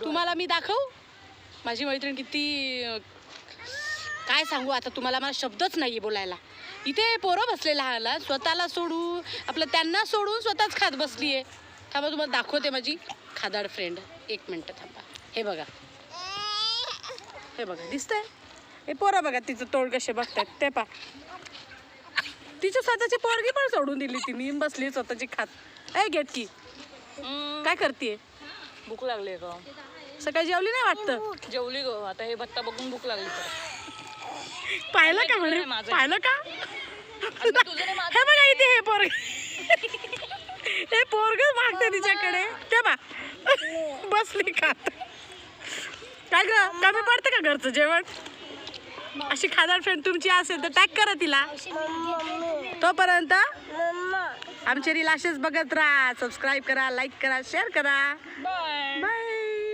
तुम्हाला मी दाखवू माझी मैत्रीण किती काय सांगू आता तुम्हाला, मला शब्दच नाही बोलायला. इथे पोरं बसले लहान स्वतःला सोडून आपलं त्यांना सोडून स्वतःच खात बसली आहे. थांबा तुम्हाला दाखवते माझी खादाड फ्रेंड. 1 मिनटं थांबा. हे बघा हे बघा दिसतंय हे पोरं बघा तिचं तोंड कसे बघतायत ते पा. तिची स्वतःची पोरगी पण सोडून दिली तिने बसली स्वतःची खात. ए गेट की काय करते? भूक लागली ग. सकाळी जेवली नाही वाटतं? जेवली ग. आता हे भत्ता बघून भूक लागली. पाहिलं का म्हणे? पाहिलं का? हे बघा इथे हे पोरग हे पोरग मागते तिच्याकडे ते बा बसली खात. काय ग कमी पडतं का घरचं जेवण? अशी खादाड फ्रेंड तुमची असेल तर टॅग करा तिला. तोपर्यंत आमचे रील असेच बघत राहा. सबस्क्राईब करा, लाईक करा, शेअर करा. बाय. बाय.